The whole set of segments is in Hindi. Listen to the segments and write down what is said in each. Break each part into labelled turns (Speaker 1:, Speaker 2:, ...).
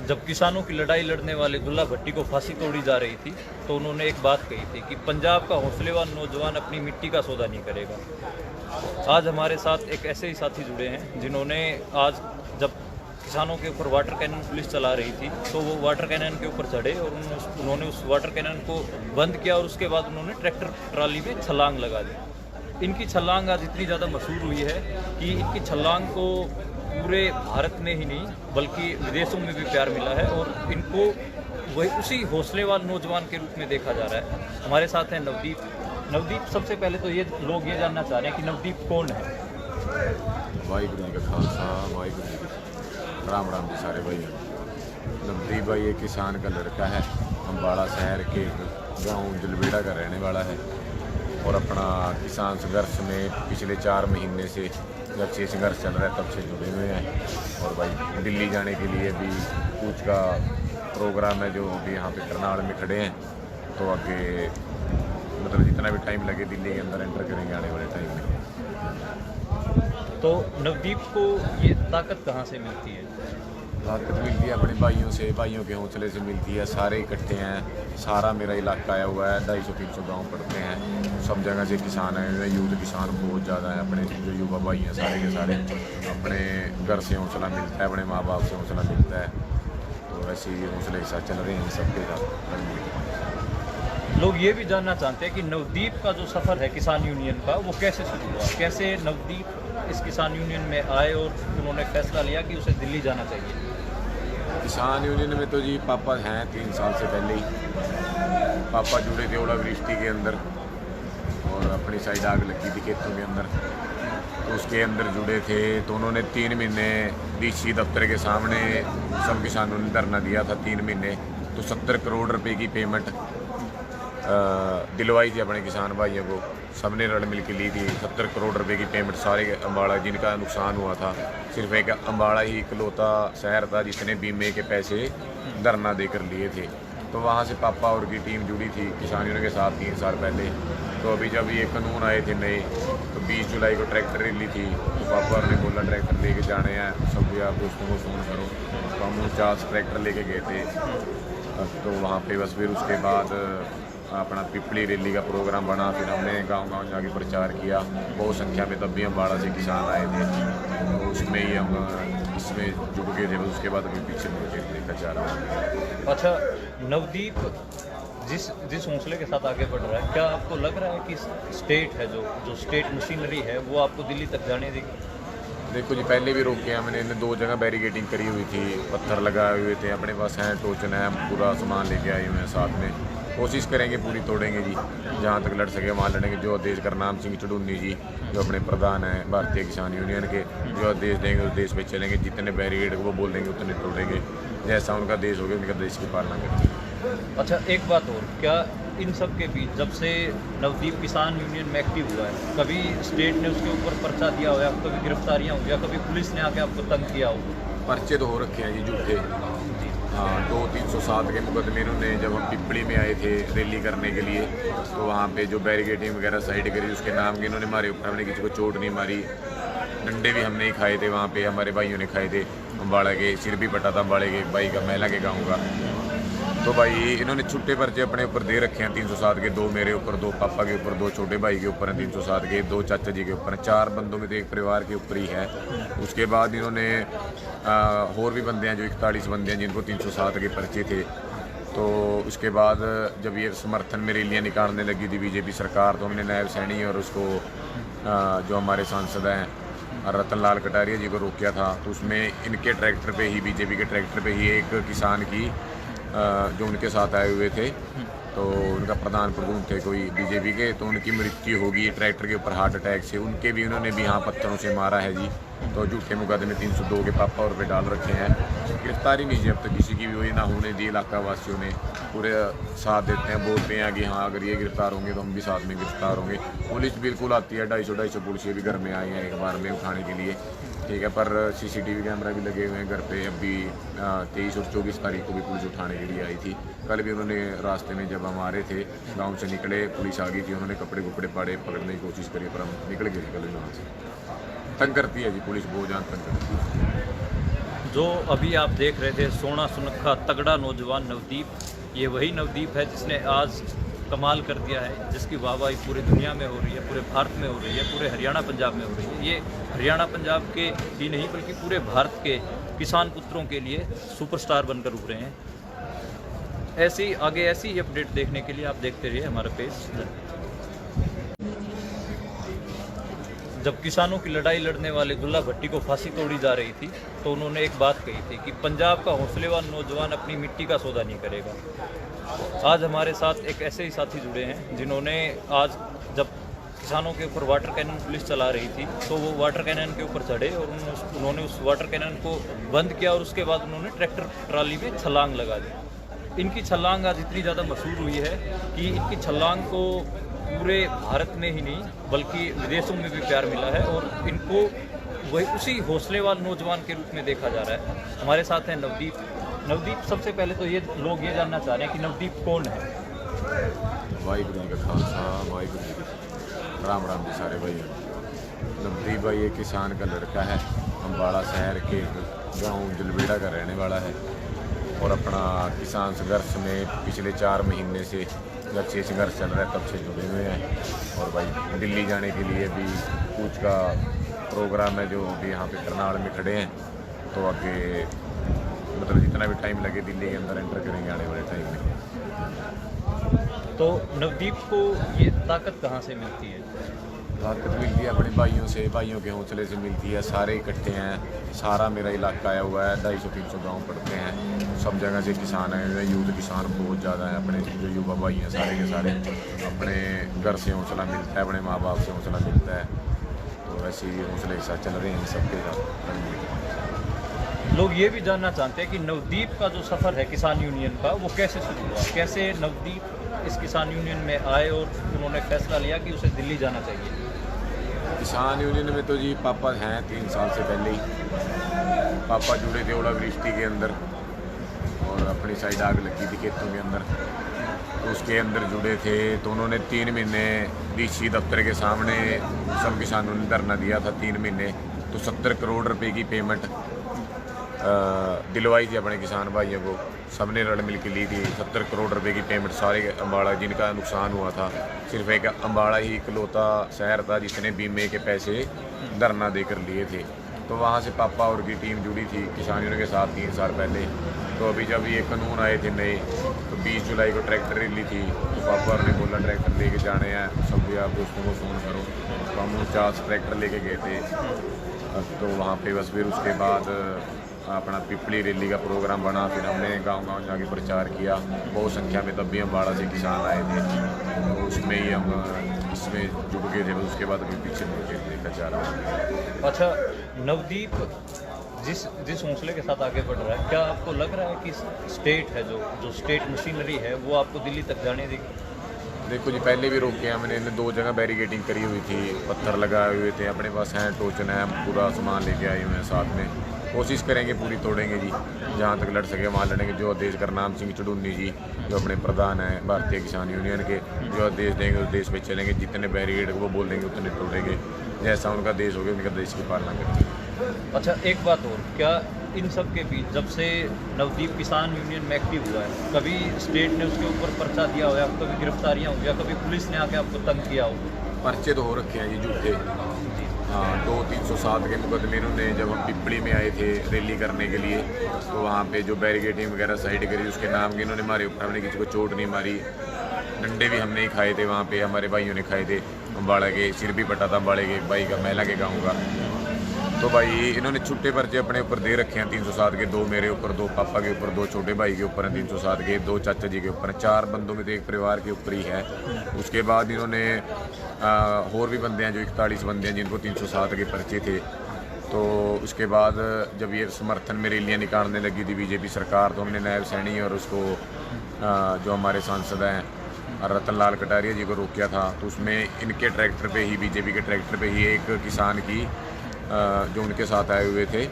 Speaker 1: जब किसानों की लड़ाई लड़ने वाले दुल्ला भट्टी को फांसी तोड़ी जा रही थी तो उन्होंने एक बात कही थी कि पंजाब का हौसलेवान नौजवान अपनी मिट्टी का सौदा नहीं करेगा। आज हमारे साथ एक ऐसे ही साथी जुड़े हैं जिन्होंने आज जब किसानों के ऊपर वाटर कैनन पुलिस चला रही थी तो वो वाटर कैनन के ऊपर चढ़े और उन्होंने उस वाटर कैनन को बंद किया और उसके बाद उन्होंने ट्रैक्टर ट्राली में छलांग लगा दी। इनकी छलांग आज इतनी ज़्यादा मशहूर हुई है कि इनकी छलांग को पूरे भारत में ही नहीं बल्कि विदेशों में भी प्यार मिला है और इनको वही उसी हौसलेवान नौजवान के रूप में देखा जा रहा है। हमारे साथ हैं नवदीप। नवदीप, सबसे पहले तो ये लोग ये जानना चाह रहे हैं कि नवदीप कौन है।
Speaker 2: वाहिगुरू जी का खालसा वाहिगुरू जी की राम राम जी सारे भाई। नवदीप भाई एक किसान का लड़का है, अम्बाड़ा शहर के गांव जलबेड़ा का रहने वाला है और अपना किसान संघर्ष में पिछले 4 महीने से जब से संघर्ष चल रहा है तब से जुड़े हुए हैं। और भाई दिल्ली जाने के लिए भी कुछ का प्रोग्राम है जो अभी यहाँ पे करनाल में खड़े हैं, तो आगे मतलब जितना भी टाइम लगे दिल्ली के अंदर एंटर करेंगे आने वाले टाइम में।
Speaker 1: तो नवदीप को ये ताकत कहाँ से मिलती है?
Speaker 2: ताकत मिलती है अपने भाइयों से, भाइयों के हौसले से मिलती है। सारे इकट्ठे हैं, सारा मेरा इलाका आया हुआ है, 250-300 गांव पड़ते हैं, सब जगह से किसान आए हुए हैं। यूथ किसान बहुत ज़्यादा है, अपने जो युवा भाई हैं सारे के सारे अपने घर से हौसला मिलता है, अपने माँ बाप से हौसला मिलता है, तो ऐसे ही हौसले के साथ चल रहे हैं सबके साथ।
Speaker 1: लोग ये भी जानना चाहते हैं कि नवदीप का जो सफ़र है किसान यूनियन का वो कैसे शुरू हुआ, कैसे नवदीप इस किसान यूनियन में आए और उन्होंने फैसला लिया कि उसे दिल्ली जाना चाहिए।
Speaker 2: किसान यूनियन में तो जी पापा हैं 3 साल से पहले ही पापा जुड़े थे ओलावृष्टि के अंदर और अपनी साइड आग लगी थी खेतों के अंदर, तो उसके अंदर जुड़े थे। तो उन्होंने 3 महीने डीसी दफ्तर के सामने सब किसानों ने धरना दिया था 3 महीने, तो 70 करोड़ रुपए की पेमेंट दिलवाई थी अपने किसान भाइयों को, सबने रल मिल के ली थी। 70 करोड़ रुपए की पेमेंट सारे अम्बाड़ा जिनका नुकसान हुआ था, सिर्फ एक अम्बाड़ा ही इकलौता शहर था जिसने बीमे के पैसे धरना देकर लिए थे। तो वहाँ से पापा और की टीम जुड़ी थी किसानों के साथ 3 साल पहले। तो अभी जब ये कानून आए थे नए, तो 20 जुलाई को ट्रैक्टर रैली थी, तो पापा ने बोला ट्रैक्टर लेके जाने हैं सब, या दोस्तों को फ़ोन करो, तो हम 49 ट्रैक्टर लेके गए थे। तो वहाँ पे बस फिर उसके बाद अपना पिपली रैली का प्रोग्राम बना, फिर हमने गांव-गांव जाके प्रचार किया। बहुत संख्या में तब भी अम्बाड़ा से किसान आए थे, तो उसमें ही हम इसमें जुड़ गए थे। उसके बाद अभी पीछे मुड़ के देखा जा रहा है।
Speaker 1: अच्छा नवदीप, जिस हौसले के साथ आगे बढ़ रहा है, क्या आपको लग रहा है कि स्टेट है जो स्टेट मशीनरी है वो आपको दिल्ली तक जाने देगी?
Speaker 2: देखो जी, पहले भी रोके हैं हमने, 2 जगह बैरिकेडिंग करी हुई थी, पत्थर लगाए हुए थे, अपने पास हैं टोचन है, पूरा सामान लेके आए हुए हैं साथ में। कोशिश करेंगे पूरी तोड़ेंगे जी, जहाँ तक लड़ सके वहाँ लड़ेंगे। जो आदेश करनाम सिंह चुड़ूनी जी जो अपने प्रधान हैं भारतीय किसान यूनियन के, जो आदेश देंगे उस देश पे चलेंगे, जितने बैरिकेड वो बोलेंगे उतने तोड़ेंगे, जैसा उनका देश होगा उनका देश की पालना करेंगे।
Speaker 1: अच्छा एक बात और, क्या इन सब के बीच जब से नवदीप किसान यूनियन में एक्टिव हुआ है, कभी स्टेट ने उसके ऊपर पर्चा दिया हो या कभी गिरफ्तारियाँ हो या कभी पुलिस ने आके आपको तंग किया हो?
Speaker 2: पर्चे तो हो रखे हैं जी झूठे, हाँ 2-307 के मुकदमे इन्होंने। जब हम पिपली में आए थे रैली करने के लिए, तो वहाँ पे जो बैरिकेडिंग वगैरह साइड करी उसके नाम के इन्होंने मारे ऊपर, हमने किसी को चोट नहीं मारी, डंडे भी हमने ही खाए थे वहाँ पे, हमारे भाइयों ने खाए थे। अम्बाड़ा के सिर भी पटा था अम्बाड़े के भाई का, महिला के गाँव का। तो भाई इन्होंने छुट्टे पर्चे अपने ऊपर दे रखे हैं 307 के, 2 मेरे ऊपर, 2 पापा के ऊपर, 2 छोटे भाई के ऊपर हैं 307 के, 2 चाचा जी के ऊपर हैं। 4 बंदों में तो एक परिवार के ऊपर ही है। उसके बाद इन्होंने और भी बंदे हैं जो 41 बंदे हैं जिनको 307 के पर्चे थे। तो उसके बाद जब ये समर्थन में रैलियाँ निकालने लगी थी बीजेपी सरकार, तो हमने नायब सैनी और उसको जो हमारे सांसद हैं रतन लाल कटारिया जी को रोका था। तो उसमें इनके ट्रैक्टर पे ही, बीजेपी के ट्रैक्टर पे ही एक किसान की जो उनके साथ आए हुए थे, तो उनका प्रधान प्रभु थे कोई बीजेपी के, तो उनकी मृत्यु होगी ट्रैक्टर के ऊपर हार्ट अटैक से। उनके भी उन्होंने भी यहाँ पत्थरों से मारा है जी। तो झूठे मुकदमे 302 के पापा और पे डाल रखे हैं। गिरफ्तारी नहीं जी अब तक किसी की भी हुई ना होने दी। इलाका वासियों ने पूरे साथ देते हैं, बोलते हैं कि हाँ अगर ये गिरफ्तार होंगे तो हम भी साथ में गिरफ्तार होंगे। पुलिस बिल्कुल आती है, 250 पुलिस भी घर में आई हैं एक बार में उठाने के लिए, ठीक है। पर CCTV कैमरा भी लगे हुए हैं घर पे। अभी 23 और 24 तारीख को भी पुलिस उठाने के लिए आई थी। कल भी उन्होंने रास्ते में जब हम आ रहे थे गांव से निकले, पुलिस आ गई थी, उन्होंने कपड़े कुपड़े पाड़े, पकड़ने की कोशिश करी, पर हम निकल गए कल वहाँ से। तंग करती है जी पुलिस, बहुत जान तंग करती है।
Speaker 1: जो अभी आप देख रहे थे सोना सुनखा तगड़ा नौजवान नवदीप, ये वही नवदीप है जिसने आज कमाल कर दिया है, जिसकी वाहवाही पूरी दुनिया में हो रही है, पूरे भारत में हो रही है, पूरे हरियाणा पंजाब में हो रही है। ये हरियाणा पंजाब के ही नहीं बल्कि पूरे भारत के किसान पुत्रों के लिए सुपरस्टार बनकर उभरे हैं। ऐसी ही अपडेट देखने के लिए आप देखते रहिए हमारा पेज। जब किसानों की लड़ाई लड़ने वाले दुल्ला भट्टी को फांसी तोड़ी जा रही थी तो उन्होंने एक बात कही थी कि पंजाब का हौसलेवान नौजवान अपनी मिट्टी का सौदा नहीं करेगा। आज हमारे साथ एक ऐसे ही साथी जुड़े हैं जिन्होंने आज जब किसानों के ऊपर वाटर कैनन पुलिस चला रही थी तो वो वाटर कैनन के ऊपर चढ़े और उन्होंने उस वाटर कैनन को बंद किया और उसके बाद उन्होंने ट्रैक्टर ट्राली में छलांग लगा दी। इनकी छलांग आज इतनी ज़्यादा मशहूर हुई है कि इनकी छलांग को पूरे भारत में ही नहीं बल्कि विदेशों में भी प्यार मिला है और इनको वही उसी हौसलेवान नौजवान के रूप में देखा जा रहा है। हमारे साथ हैं नवदीप। नवदीप, सबसे पहले तो ये लोग ये जानना चाह रहे हैं कि नवदीप कौन है।
Speaker 2: वाहिगुरू जी का खालसा वाहिगुरू जी की राम राम जी सारे भाई। नवदीप भाई एक किसान का लड़का है, अम्बाड़ा शहर के गांव जलवेड़ा का रहने वाला है और अपना किसान संघर्ष में पिछले 4 महीने से जब से संघर्ष चल रहा है तब से जुड़े हुए हैं। और भाई दिल्ली जाने के लिए भी कूच का प्रोग्राम है जो अभी यहाँ पे करनाल में खड़े हैं, तो आगे मतलब जितना भी टाइम लगे दिल्ली के अंदर एंटर करेंगे आने वाले टाइम में।
Speaker 1: तो नवदीप को ये ताकत कहाँ से मिलती है?
Speaker 2: ताकत मिलती है अपने भाइयों से, भाइयों के हौसले से मिलती है। सारे इकट्ठे हैं, सारा मेरा इलाका आया हुआ है, 250-300 गाँव पड़ते हैं, सब जगह से किसान आए हुए हैं। यूथ किसान बहुत ज़्यादा है, अपने जो युवा भाई हैं सारे के सारे अपने घर से हौसला मिलता है, अपने माँ बाप से हौसला मिलता है, तो ऐसे ही हौसले के साथ चल रहे हैं सबके साथ।
Speaker 1: लोग ये भी जानना चाहते हैं कि नवदीप का जो सफ़र है किसान यूनियन का वो कैसे शुरू हुआ, कैसे नवदीप इस किसान यूनियन में आए और उन्होंने फैसला लिया कि उसे दिल्ली जाना चाहिए।
Speaker 2: किसान यूनियन में तो जी पापा हैं 3 साल से पहले ही पापा जुड़े थे ओलावृष्टि के अंदर और अपनी साइड आग लगी थी खेतों के अंदर, तो उसके अंदर जुड़े थे। तो उन्होंने 3 महीने डीसी दफ्तर के सामने सब किसानों ने धरना दिया था 3 महीने, तो 70 करोड़ रुपए की पेमेंट दिलवाई थी अपने किसान भाइयों को, सबने रल मिल के ली थी। 70 करोड़ रुपए की पेमेंट सारे अम्बाड़ा जिनका नुकसान हुआ था, सिर्फ एक अम्बाड़ा ही इकलौता शहर था जिसने बीमे के पैसे धरना देकर लिए थे। तो वहाँ से पापा और की टीम जुड़ी थी किसानियों के साथ 3 साल पहले। तो अभी जब ये कानून आए थे नए, तो 20 जुलाई को ट्रैक्टर रैली थी, तो पापा ने बोला ट्रैक्टर लेके जाने हैं, सब भी आप दोस्तों को फ़ोन करो। तो हम 49 ट्रैक्टर लेके गए थे, तो वहाँ पे बस फिर उसके बाद अपना पिपली रैली का प्रोग्राम बना। फिर हमने गांव-गांव जाके प्रचार किया, बहुत संख्या में तब भी अम्बाड़ा से किसान आए थे, तो उसमें ही हम इसमें जुड़ गए थे। उसके बाद अभी पीछे मुड़ के देखा जा रहा है।
Speaker 1: अच्छा नवदीप, जिस हौसले के साथ आगे बढ़ रहा है, क्या आपको लग रहा है कि स्टेट है जो स्टेट मशीनरी है वो आपको दिल्ली तक जाने देगी?
Speaker 2: देखो जी, पहले भी रोके हमने 2 जगह बैरिकेडिंग करी हुई थी, पत्थर लगाए हुए थे, अपने पास हैं टोचन है, पूरा सामान लेके आए हुए हैं साथ में। कोशिश करेंगे पूरी तोड़ेंगे जी, जहाँ तक लड़ सके वहाँ लड़ेंगे। जो आदेश करनाम सिंह चुड़ूनी जी जो अपने प्रधान हैं भारतीय किसान यूनियन के, जो आदेश देंगे उस देश पे चलेंगे। जितने बैरिकेड वो बोल देंगे उतने तोड़ेंगे, जैसा उनका देश होगा उनका देश की पालना करेंगे।
Speaker 1: अच्छा एक बात और, क्या इन सब के बीच जब से नवदीप किसान यूनियन में एक्टिव हुआ है, कभी स्टेट ने उसके ऊपर पर्चा दिया हो या कभी गिरफ्तारियाँ हो या कभी पुलिस ने आके आपको तंग किया हो?
Speaker 2: पर्चे तो हो रखे हैं जी झूठे। हाँ, 2-307 के मुकदमे इन्होंने, जब हम पिपली में आए थे रैली करने के लिए, तो वहाँ पे जो बैरिकेडिंग वगैरह साइड करी उसके नाम के इन्होंने मारे ऊपर, हमने किसी को चोट नहीं मारी। डंडे भी हमने ही खाए थे वहाँ पे, हमारे भाइयों ने खाए थे। अम्बाड़ा के सिर भी पटा था अम्बाड़े के एक भाई का, महिला के गाँव का। तो भाई इन्होंने छुट्टे पर्चे अपने ऊपर दे रखे हैं 307 के, 2 मेरे ऊपर, 2 पापा के ऊपर, 2 छोटे भाई के ऊपर हैं 307 के, 2 चाचा जी के ऊपर हैं। 4 बंदों में तो एक परिवार के ऊपर ही है। उसके बाद इन्होंने और भी बंदे हैं जो 41 बंदे हैं जिनको 307 के पर्चे थे। तो उसके बाद जब ये समर्थन में रैलियाँ निकालने लगी थी बीजेपी सरकार, तो हमने नायब सैनी और उसको जो हमारे सांसद हैं रतन लाल कटारिया जी को रोकिया था। तो उसमें इनके ट्रैक्टर पे ही, बीजेपी के ट्रैक्टर पे ही एक किसान की जो उनके साथ आए हुए थे,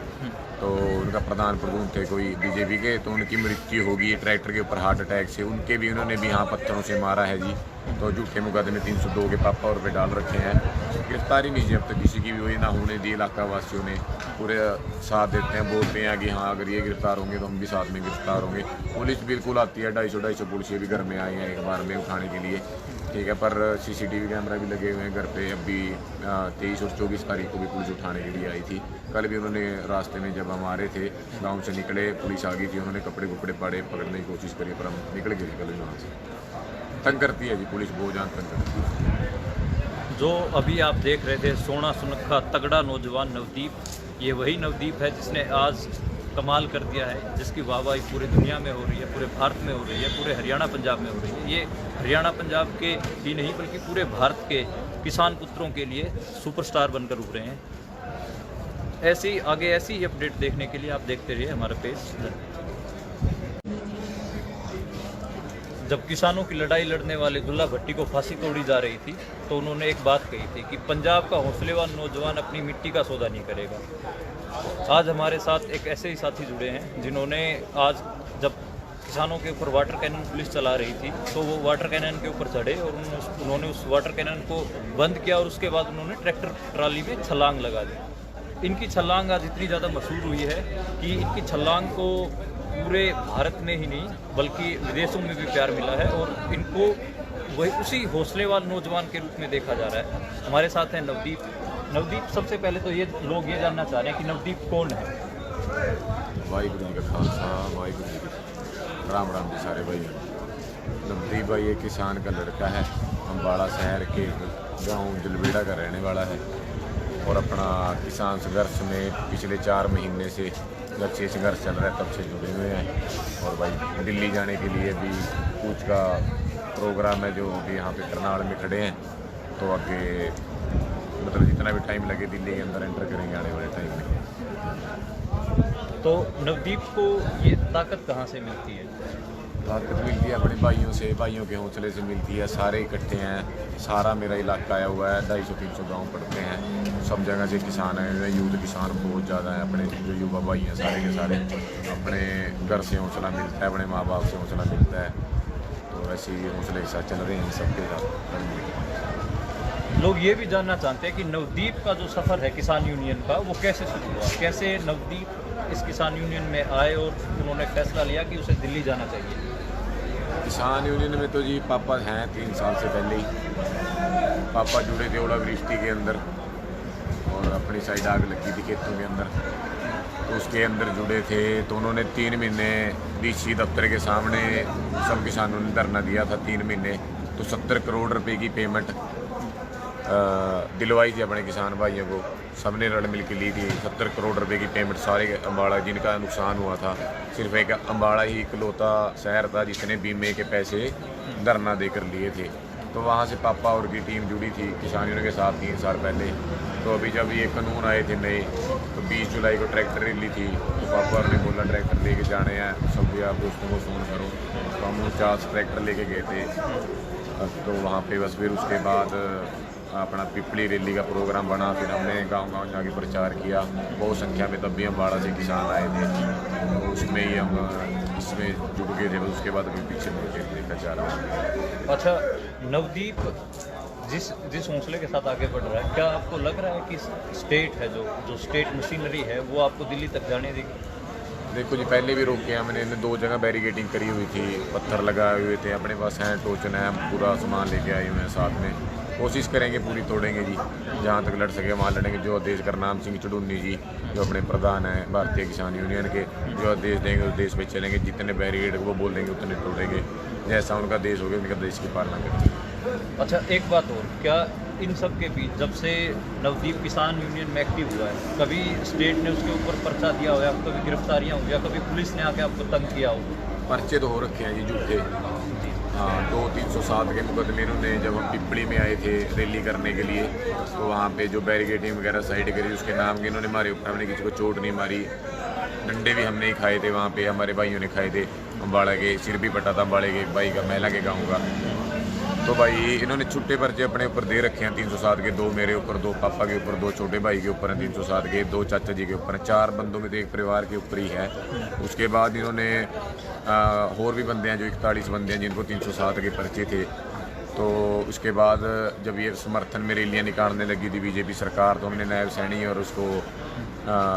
Speaker 2: तो उनका प्रधान प्रभु थे कोई बीजेपी के, तो उनकी मृत्यु होगी ट्रैक्टर के ऊपर हार्ट अटैक से। उन्होंने भी यहाँ पत्थरों से मारा है जी। तो झूठे मुकदमे 302 के पापा और पे डाल रखे हैं। गिरफ्तारी नहीं जी अब तक किसी की भी हुई ना होने दी। इलाका वासियों ने पूरे साथ देते हैं, बोलते हैं कि हाँ अगर ये गिरफ्तार होंगे तो हम भी साथ में गिरफ्तार होंगे। पुलिस बिल्कुल आती है, 250 पुलिस भी घर में आई हैं एक बार में उठाने के लिए, ठीक है। पर CCTV कैमरा भी लगे हुए हैं घर पे। अभी 23 और 24 तारीख को भी पुलिस उठाने के लिए आई थी। कल भी उन्होंने रास्ते में जब हम आ रहे थे गांव से निकले, पुलिस आ गई थी, उन्होंने कपड़े कुपड़े पाड़े, पकड़ने की कोशिश करी, पर हम निकल गए कल वहाँ से। तंग करती है जी पुलिस, बहुत जान तंग करती है।
Speaker 1: जो अभी आप देख रहे थे सोना सुनखा तगड़ा नौजवान नवदीप, ये वही नवदीप है जिसने आज कमाल कर दिया है, जिसकी वाहवाही पूरी दुनिया में हो रही है, पूरे भारत में हो रही है, पूरे हरियाणा पंजाब में हो रही है। ये हरियाणा पंजाब के ही नहीं बल्कि पूरे भारत के किसान पुत्रों के लिए सुपरस्टार बनकर उभरे हैं। ऐसी ही अपडेट देखने के लिए आप देखते रहिए हमारा पेज। जब किसानों की लड़ाई लड़ने वाले दुल्ला भट्टी को फांसी तोड़ी जा रही थी तो उन्होंने एक बात कही थी कि पंजाब का हौसलेवान नौजवान अपनी मिट्टी का सौदा नहीं करेगा। आज हमारे साथ एक ऐसे ही साथी जुड़े हैं जिन्होंने आज जब किसानों के ऊपर वाटर कैनन पुलिस चला रही थी तो वो वाटर कैनन के ऊपर चढ़े और उन्होंने उस वाटर कैनन को बंद किया और उसके बाद उन्होंने ट्रैक्टर ट्राली में छलांग लगा दी। इनकी छलांग आज इतनी ज़्यादा मशहूर हुई है कि इनकी छलांग को पूरे भारत में ही नहीं बल्कि विदेशों में भी प्यार मिला है और इनको वही उसी हौसलेवान नौजवान के रूप में देखा जा रहा है। हमारे साथ हैं नवदीप। सबसे पहले तो ये लोग ये जानना चाह रहे हैं कि नवदीप कौन है।
Speaker 2: वाहिगुरू जी का खालसा, वाहिगुरू जी की राम राम जी सारे भाई। नवदीप भाई एक किसान का लड़का है, अम्बाड़ा शहर के गांव जलवेड़ा का रहने वाला है और अपना किसान संघर्ष में पिछले 4 महीने से जब से संघर्ष चल रहा है तब से जुड़े हुए हैं। और भाई दिल्ली जाने के लिए भी कूच का प्रोग्राम है जो अभी यहाँ पे करनाल में खड़े हैं, तो आगे मतलब जितना भी टाइम लगे दिल्ली के अंदर एंटर करेंगे आने वाले टाइम में।
Speaker 1: तो नवदीप को ये ताकत कहाँ से मिलती है?
Speaker 2: ताकत मिलती है अपने भाइयों से, भाइयों के हौसले से मिलती है। सारे इकट्ठे हैं, सारा मेरा इलाका आया हुआ है, 250-300 गांव पड़ते हैं, सब जगह से किसान हैं, यूथ किसान बहुत ज़्यादा हैं। अपने जो युवा भाई हैं सारे के सारे अपने घर से हौसला मिलता है, अपने माँ बाप से हौसला मिलता है, तो ऐसे ही हौसले के साथ चल रहे हैं सबके साथ।
Speaker 1: लोग ये भी जानना चाहते हैं कि नवदीप का जो सफ़र है किसान यूनियन का वो कैसे शुरू हुआ, कैसे नवदीप इस किसान यूनियन में आए और उन्होंने फैसला लिया कि उसे दिल्ली जाना चाहिए।
Speaker 2: किसान यूनियन में तो जी पापा हैं 3 साल से पहले ही पापा जुड़े थे ओलावृष्टि के अंदर और अपनी साइड आग लगी थी खेतों के अंदर, तो उसके अंदर जुड़े थे। तो उन्होंने 3 महीने DC दफ्तर के सामने सब किसानों ने धरना दिया था 3 महीने, तो 70 करोड़ रुपए की पेमेंट दिलवाई थी अपने किसान भाइयों को, सबने रल मिल के ली थी। 70 करोड़ रुपए की पेमेंट सारे अम्बाड़ा जिनका नुकसान हुआ था, सिर्फ एक अम्बाड़ा ही इकलौता शहर था जिसने बीमे के पैसे धरना देकर लिए थे। तो वहाँ से पापा और की टीम जुड़ी थी किसान यूनियन के साथ 3 साल पहले। तो अभी जब ये कानून आए थे नए, तो 20 जुलाई को ट्रैक्टर रैली थी, तो पापा ने बोला ट्रैक्टर लेके जाने हैं, सब आप दोस्तों को फ़ोन करो, तो हम 49 ट्रैक्टर लेके गए थे। तो वहाँ पे बस फिर उसके बाद अपना पिपली रैली का प्रोग्राम बना, फिर हमने गांव-गांव जाके प्रचार किया। बहुत संख्या में तब भी अम्बाड़ा से किसान आए थे, तो उसमें ही हम इसमें जुड़ गए थे। उसके बाद अभी पीछे मुड़ के देखा जा रहा है।
Speaker 1: अच्छा नवदीप जिस हौसले के साथ आगे बढ़ रहा है, क्या आपको लग रहा है कि स्टेट है जो स्टेट मशीनरी है वो आपको दिल्ली तक जाने देगी?
Speaker 2: देखो जी, पहले भी रोके हमने 2 जगह बैरिकेडिंग करी हुई थी, पत्थर लगाए हुए थे, अपने पास हैं टोचन है, पूरा सामान लेके आए हुए हैं साथ में। कोशिश करेंगे पूरी तोड़ेंगे जी, जहाँ तक लड़ सके वहाँ लड़ेंगे। जो आदेश करनाम सिंह चुड़ूनी जी जो अपने प्रधान हैं भारतीय किसान यूनियन के, जो आदेश देंगे उस देश पे चलेंगे, जितने बैरिकेड वो बोल देंगे उतने तोड़ेंगे, जैसा उनका देश होगा उनका देश की पालना करेंगे।
Speaker 1: अच्छा एक बात और, क्या इन सब के बीच जब से नवदीप किसान यूनियन में एक्टिव हुआ है, कभी स्टेट ने उसके ऊपर पर्चा दिया हो या कभी गिरफ्तारियाँ हुई या कभी पुलिस ने आके आपको तंग किया हो?
Speaker 2: पर्चे तो हो रखे हैं जी झूठे, हाँ 2-307 के मुकदमे इन्होंने जब हम पिपली में आए थे रैली करने के लिए, तो वहाँ पे जो बैरिकेडिंग वगैरह साइड करी उसके नाम के इन्होंने मारे ऊपर, हमने किसी को चोट नहीं मारी, डंडे भी हमने ही खाए थे वहाँ पे, हमारे भाइयों ने खाए थे। अम्बाड़ा के सिर भी पटा था अम्बाड़े के भाई का, महिला के गाँव का। तो भाई इन्होंने छुट्टे पर्चे अपने ऊपर दे रखे हैं 307 के, 2 मेरे ऊपर, 2 पापा के ऊपर, 2 छोटे भाई के ऊपर हैं 307 के, 2 चाचा जी के ऊपर हैं। 4 बंदों में तो एक परिवार के ऊपर ही है। उसके बाद इन्होंने और भी बंदे हैं जो 41 बंदे हैं जिनको 307 के पर्चे थे, तो उसके बाद जब ये समर्थन में रैलियाँ निकालने लगी थी बीजेपी सरकार, तो हमने नायब सैनी और उसको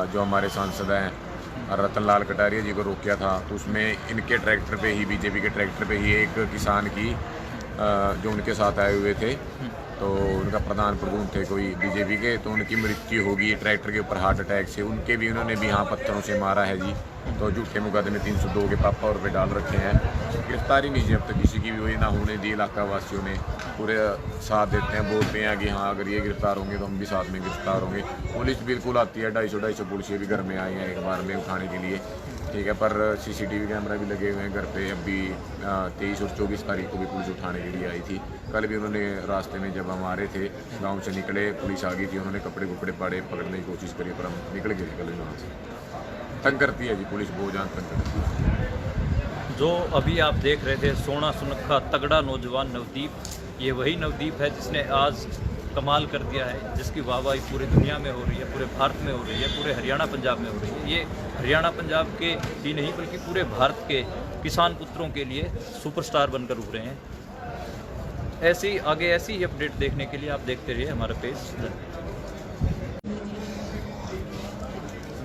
Speaker 2: जो हमारे सांसद हैं रतन लाल कटारिया जी को रोका था। तो उसमें इनके ट्रैक्टर पे ही, बीजेपी के ट्रैक्टर पे ही एक किसान की जो उनके साथ आए हुए थे, तो उनका प्रधान प्रभु थे कोई बीजेपी के, तो उनकी मृत्यु होगी ट्रैक्टर के ऊपर हार्ट अटैक से। उनके भी उन्होंने भी यहाँ पत्थरों से मारा है जी। तो झूठे मुकदमे 302 के पापा और पे डाल रखे हैं। गिरफ्तारी नहीं जी अब तक किसी की भी हुई ना होने दी। इलाका वासियों ने पूरे साथ देते हैं, बोलते हैं कि हाँ अगर ये गिरफ्तार होंगे तो हम भी साथ में गिरफ्तार होंगे। पुलिस बिल्कुल आती है, 250 पुलिस भी घर में आई हैं एक बार में उठाने के लिए, ठीक है। पर CCTV कैमरा भी लगे हुए हैं घर पे। अभी 23 और 24 तारीख को भी पुलिस उठाने के लिए आई थी। कल भी उन्होंने रास्ते में जब हम आ रहे थे गांव से निकले, पुलिस आ गई थी, उन्होंने कपड़े कुपड़े पाड़े, पकड़ने की कोशिश करी, पर हम निकल गए कल वहाँ से। तंग करती है जी पुलिस, बहुत जान तंग करती है।
Speaker 1: जो अभी आप देख रहे थे सोना सुनखा तगड़ा नौजवान नवदीप, ये वही नवदीप है जिसने आज कमाल कर दिया है, जिसकी वाहवाही पूरी दुनिया में हो रही है, पूरे भारत में हो रही है, पूरे हरियाणा पंजाब में हो रही है। ये हरियाणा पंजाब के ही नहीं बल्कि पूरे भारत के किसान पुत्रों के लिए सुपरस्टार बनकर उभरे हैं। ऐसी आगे ऐसी ही अपडेट देखने के लिए आप देखते रहिए हमारा पेज।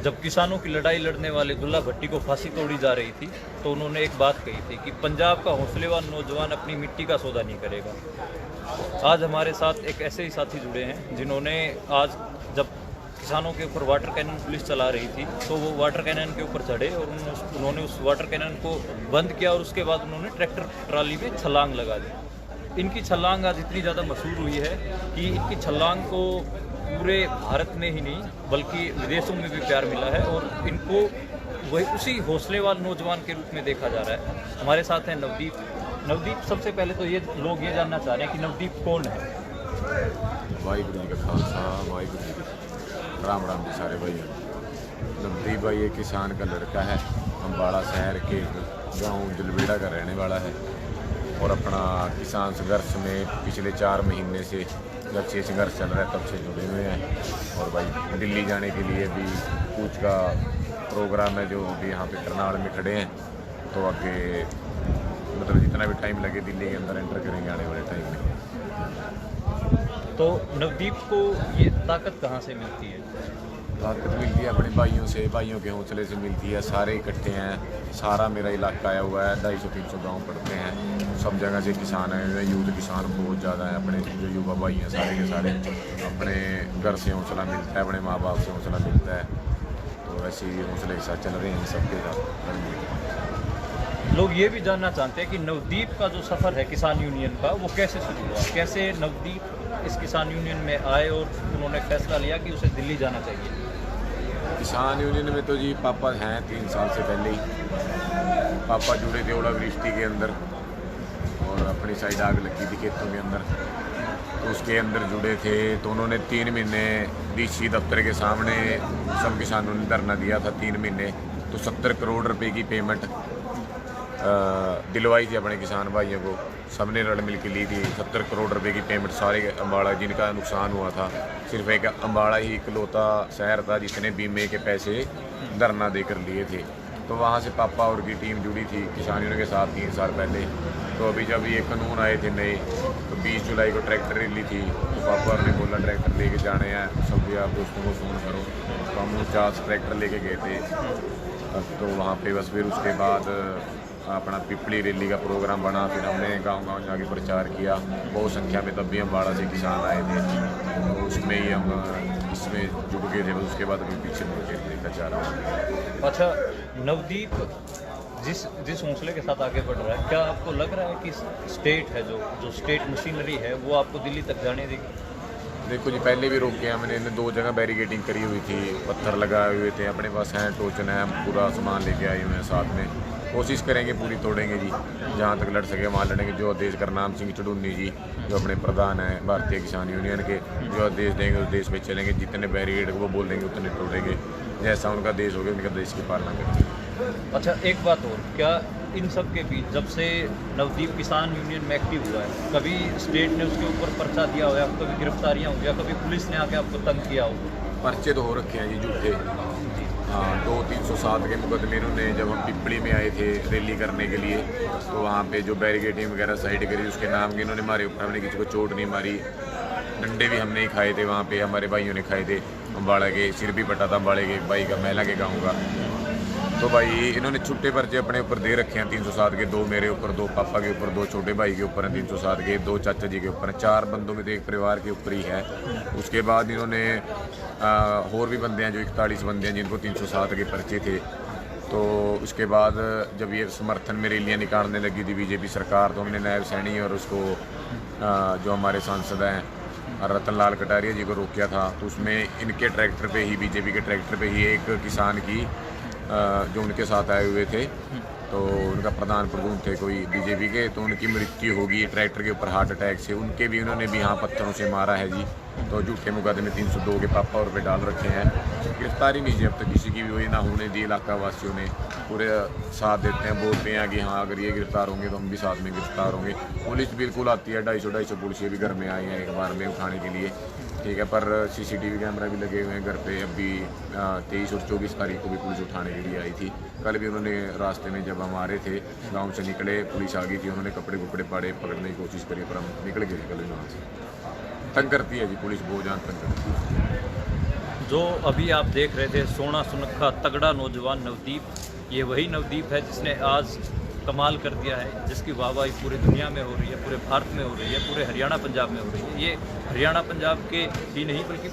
Speaker 1: जब किसानों की लड़ाई लड़ने वाले दुल्ला भट्टी को फांसी तोड़ी जा रही थी, तो उन्होंने एक बात कही थी कि पंजाब का हौसलेवान नौजवान अपनी मिट्टी का सौदा नहीं करेगा। आज हमारे साथ एक ऐसे ही साथी जुड़े हैं जिन्होंने आज जब किसानों के ऊपर वाटर कैनन पुलिस चला रही थी, तो वो वाटर कैनन के ऊपर चढ़े और उन्होंने उस वाटर कैनन को बंद किया और उसके बाद उन्होंने ट्रैक्टर ट्राली में छलांग लगा दी। इनकी छलांग आज इतनी ज़्यादा मशहूर हुई है कि इनकी छलांग को पूरे भारत में ही नहीं बल्कि विदेशों में भी प्यार मिला है और इनको वही उसी हौसलेवान नौजवान के रूप में देखा जा रहा है। हमारे साथ हैं नवदीप। नवदीप, सबसे पहले तो ये लोग ये जानना चाह रहे हैं कि नवदीप कौन है।
Speaker 2: वाहिगुरू जी का खालसा, वाहिगुरू जी की राम राम जी सारे भाई। नवदीप भाई एक किसान का लड़का है, अम्बाड़ा शहर के गाँव जलवेड़ा का रहने वाला है और अपना किसान संघर्ष में पिछले 4 महीने से जब से संघर्ष चल रहा है तब से जुड़े हुए हैं। और भाई दिल्ली जाने के लिए भी कूच का प्रोग्राम है, जो अभी यहाँ पे करनाल में खड़े हैं, तो आगे मतलब जितना भी टाइम लगे दिल्ली के अंदर एंटर करेंगे आने वाले टाइम में।
Speaker 1: तो नवदीप को ये ताकत कहाँ से मिलती है?
Speaker 2: ताकत मिलती है अपने भाइयों से, भाइयों के हौसले से मिलती है। सारे इकट्ठे हैं, सारा मेरा इलाका आया हुआ है, 250-300 गाँव पड़ते हैं, सब जगह से किसान आए हुए हैं। यूथ किसान बहुत ज़्यादा है, अपने जो युवा भाई हैं सारे के सारे, अपने घर से हौसला मिलता है, अपने माँ बाप से हौसला मिलता है। तो ऐसे ही हौसले के साथ चल रहे हैं सबके साथ।
Speaker 1: लोग ये भी जानना चाहते हैं कि नवदीप का जो सफ़र है किसान यूनियन का, वो कैसे शुरू हुआ, कैसे नवदीप इस किसान यूनियन में आए और उन्होंने फैसला लिया कि उसे दिल्ली जाना चाहिए।
Speaker 2: किसान यूनियन में तो जी पापा हैं 3 साल से पहले ही। पापा जुड़े थे ओलावृष्टि के अंदर और अपनी साइड आग लगी थी खेतों के अंदर, तो उसके अंदर जुड़े थे। तो उन्होंने 3 महीने DC दफ्तर के सामने सब किसानों ने धरना दिया था 3 महीने। तो 70 करोड़ रुपए की पेमेंट दिलवाई थी अपने किसान भाइयों को, सबने रल मिल के ली थी। 70 करोड़ रुपए की पेमेंट सारे अम्बाड़ा जिनका नुकसान हुआ था, सिर्फ एक अम्बाड़ा ही इकलौता शहर था जिसने बीमे के पैसे धरना देकर लिए थे। तो वहाँ से पापा और की टीम जुड़ी थी किसानियों के साथ 3 साल पहले। तो अभी जब ये कानून आए थे नए, तो 20 जुलाई को ट्रैक्टर रैली थी, तो पापा ने बोला ट्रैक्टर लेके जाने हैं, सब भी आप दोस्तों को फ़ोन करो। तो हम 49 ट्रैक्टर लेके गए थे। तो वहाँ पे बस फिर उसके बाद अपना पिपली रैली का प्रोग्राम बना, फिर हमने गांव-गांव जाके प्रचार किया। बहुत संख्या में तब भी अम्बाड़ा से किसान आए थे, तो उसमें ही हम इसमें जुड़ गए थे। उसके बाद अभी पीछे मुड़ के देखा जा रहा है।
Speaker 1: अच्छा नवदीप, जिस हौसले के साथ आगे बढ़ रहा है, क्या आपको लग रहा है कि स्टेट है जो स्टेट मशीनरी है वो आपको दिल्ली तक जाने देगी?
Speaker 2: देखो जी, पहले भी रोक के हमने 2 जगह बैरिकेडिंग करी हुई थी, पत्थर लगाए हुए थे, अपने पास हैं टोचन है, हम पूरा सामान लेके आए हुए हैं साथ में। कोशिश करेंगे पूरी तोड़ेंगे जी, जहाँ तक लड़ सके वहाँ लड़ेंगे। जो आदेश करनाम सिंह चढ़ूनी जी जो अपने प्रधान हैं भारतीय किसान यूनियन के, जो आदेश देंगे उस देश पे चलेंगे। जितने बैरिकेड वो बोलेंगे उतने तोड़ेंगे, जैसा उनका देश होगा उनका देश की पालना करेंगे।
Speaker 1: अच्छा एक बात और, क्या इन सब के बीच जब से नवदीप किसान यूनियन में एक्टिव हुआ है, कभी स्टेट ने उसके ऊपर पर्चा दिया हो या कभी गिरफ्तारियाँ हो या कभी पुलिस ने आके आपको तंग किया हो?
Speaker 2: पर्चे तो हो रखे हैं जी झूठे, 2-307 के मुकदमे इन्होंने, जब हम पिपली में आए थे रैली करने के लिए, तो वहाँ पे जो बैरिकेडिंग वगैरह साइड करी उसके नाम के इन्होंने मारे ऊपर, हमने किसी को चोट नहीं मारी। डंडे भी हमने ही खाए थे, वहाँ पे हमारे भाइयों ने खाए थे। अम्बाड़ा के सिर भी पटा था, अम्बाड़े के एक भाई का, महिला के गाँव का। तो भाई इन्होंने छुट्टे पर्चे अपने ऊपर दे रखे हैं 307 के, 2 मेरे ऊपर, 2 पापा के ऊपर, 2 छोटे भाई के ऊपर हैं 307 के, 2 चाचा जी के ऊपर हैं। 4 बंदों में तो एक परिवार के ऊपर ही है। उसके बाद इन्होंने और भी बंदे हैं जो 41 बंदे हैं जिनको 307 के पर्चे थे। तो उसके बाद जब ये समर्थन में रैलियाँ निकालने लगी थी बीजेपी सरकार, तो हमने नायब सैनी और उसको जो हमारे सांसद हैं रतन लाल कटारिया जी को रोका था। तो उसमें इनके ट्रैक्टर पे ही, बीजेपी के ट्रैक्टर पे ही एक किसान की जो उनके साथ आए हुए थे, तो उनका प्रधान प्रभु थे कोई बीजेपी के, तो उनकी मृत्यु होगी ट्रैक्टर के ऊपर हार्ट अटैक से। उनके भी उन्होंने भी यहाँ पत्थरों से मारा है जी। तो झूठे मुकदमे 302 के पापा और पे डाल रखे हैं। गिरफ्तारी नहीं जी अब तक किसी की भी हुई ना होने दी। इलाका वासियों ने पूरे साथ देते हैं, बोलते हैं कि हाँ अगर ये गिरफ्तार होंगे तो हम भी साथ में गिरफ्तार होंगे। पुलिस बिल्कुल आती है, 250 पुलिस भी घर में आई हैं एक बार में उठाने के लिए, ठीक है। पर CCTV कैमरा भी लगे हुए हैं घर पे। अभी 23 और 24 तारीख को भी पुलिस उठाने के लिए आई थी। कल भी उन्होंने रास्ते में जब हम आ रहे थे गांव से निकले, पुलिस आ गई थी, उन्होंने कपड़े कुपड़े पाड़े, पकड़ने की कोशिश करी, पर हम निकल गए वहाँ से। तंग करती है जी पुलिस, बहुत जान तंग करती है।
Speaker 1: जो अभी आप देख रहे थे सोना सुनखा तगड़ा नौजवान नवदीप, ये वही नवदीप है जिसने आज कमाल कर दिया है, जिसकी वाहवाही पूरी दुनिया में हो रही है, पूरे भारत में हो रही है, पूरे हरियाणा पंजाब में हो रही है। ये हरियाणा पंजाब के ही नहीं बल्कि